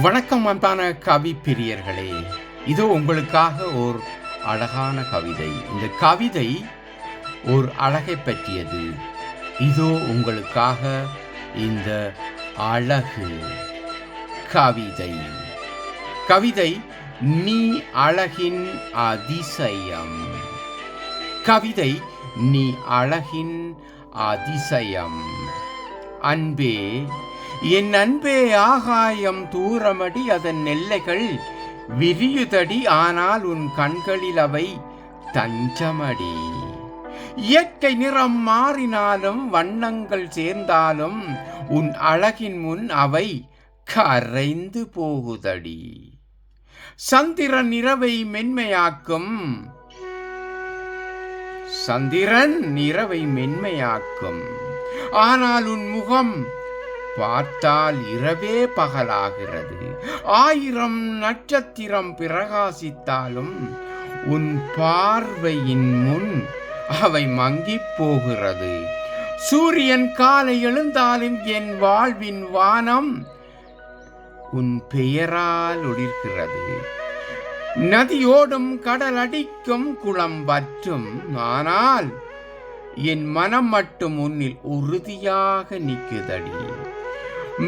வணக்கம் அன்பான கவி பிரியர்களே. இதோ உங்களுக்காக ஒரு அழகான கவிதை. இந்த கவிதை ஒரு அழகை பற்றியது. இதோ உங்களுக்காக இந்த அழகு கவிதை. கவிதை நீ அழகின் அதிசயம். கவிதை நீ அழகின் அதிசயம். அன்பே என் அன்பே, ஆகாயம் தூரமடி, அதன் எல்லைகள் விரியுதடி, ஆனால் உன் கண்களில் அவை தஞ்சமடி. இயற்கை நிறம் மாறினாலும் வண்ணங்கள் சேர்ந்தாலும் உன் அழகின் முன் அவை கரைந்து போகுதடி. சந்திரன் இரவை மென்மையாக்கும், சந்திரன் இரவை மென்மையாக்கும், ஆனால் உன் முகம் பார்த்தால் இரவே பகலாகிறது. 1000 நட்சத்திரம் பிரகாசித்தாலும் உன் பார்வையின் முன் அவை மங்கிப் போகிறது. சூரியன் காலை எழுந்தாலும் என் வாழ்வின் வானம் உன் பெயரால் ஒளிர்கிறது. நதியோடும் கடல் அடிக்கும் குளம் வற்றும், ஆனால் என் மனம் மட்டும் உன்னில் உறுதியாக நிற்குதடி.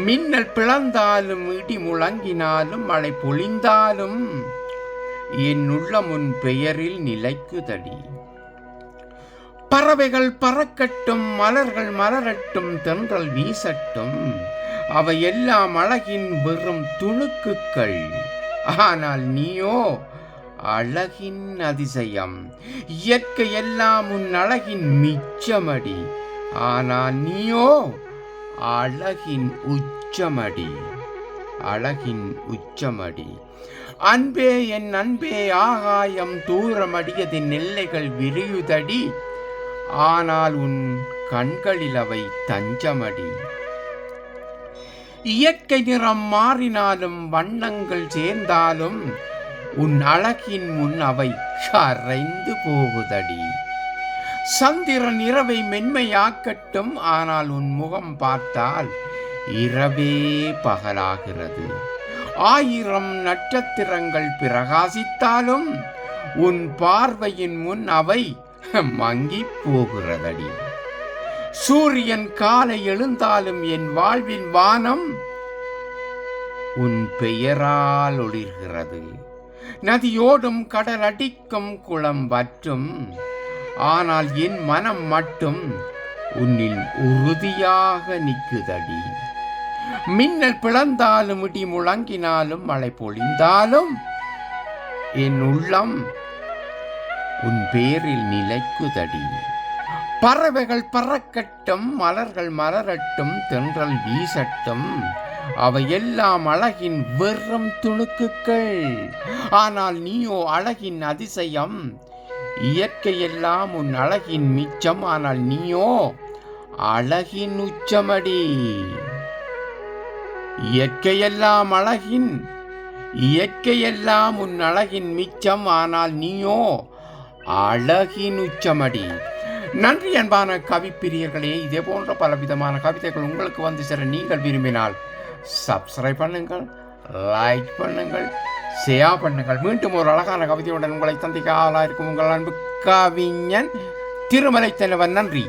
மின்னல் பிளந்தாலும் இடி முழங்கினாலும் மழை பொழிந்தாலும் என் உள்ளம் உன் பெயரில் நிலைக்குதடி. பறவைகள் பறக்கட்டும், மலர்கள் மலரட்டும், தென்றல் வீசட்டும், அவை எல்லாம் அழகின் வெறும் துணுக்குகள், ஆனால் நீயோ அழகின் அதிசயம். இயற்கை எல்லாம் உன் அழகின் மிச்சமடி, ஆனால் நீயோ அழகின் உச்சமடி, அழகின் உச்சமடி. அன்பே என் அன்பே, ஆகாயம் தூரமடியதின் எல்லைகள் விரியுதடி, ஆனால் உன் கண்களில் அவை தஞ்சமடி. இயற்கை நிறம் மாறினாலும் வண்ணங்கள் சேர்ந்தாலும் உன் அழகின் முன் அவை கரைந்து போகுதடி. சந்திரன் இரவை மென்மையாக்கட்டும், ஆனால் உன் முகம் பார்த்தால் இரவே பகலாகிறது. 1000 நட்சத்திரங்கள் பிரகாசித்தாலும் உன் பார்வையின் முன் அவை மங்கி போகிறதடி. சூரியன் காலை எழுந்தாலும் என் வாழ்வின் வானம் உன் பெயரால் ஒளிர்கிறது. நதியோடும் கடல் அடிக்கும் குளம் வற்றும், ஆனால் என் மனம் மட்டும் உன்னில் உறுதியாக நிற்குதடி. மின்னல் பிளந்தாலும் இடி முழங்கினாலும் மழை பொழிந்தாலும் என் உள்ளம் உன் பேரில் நிலைக்குதடி. பறவைகள் பறக்கட்டும், மலர்கள் மலரட்டும், தென்றல் வீசட்டும், அவையெல்லாம் அழகின் வெறும் துணுக்குகள், ஆனால் நீயோ அழகின் அதிசயம். இயற்கையெல்லாம் உன் அழகின் மிச்சம், ஆனால் நீயோ அழகின் உச்சமடி. இயற்கையெல்லாம் உன் அழகின் மிச்சம், ஆனால் நீயோ அழகின் உச்சமடி. நன்றி அன்பான கவிப்பிரியர்களே. இதே போன்ற பலவிதமான கவிதைகள் உங்களுக்கு வந்து சேர நீங்கள் விரும்பினால் சப்ஸ்கிரைப் பண்ணுங்கள், லைக் பண்ணுங்கள், ஷேர் பண்ணுங்கள். மீண்டும் ஒரு அழகான கவிதையுடன் உங்களை சந்திக்க ஆளாயிருக்கும் உங்கள் அன்பு கவிஞன் திருமலை தலைவன். நன்றி.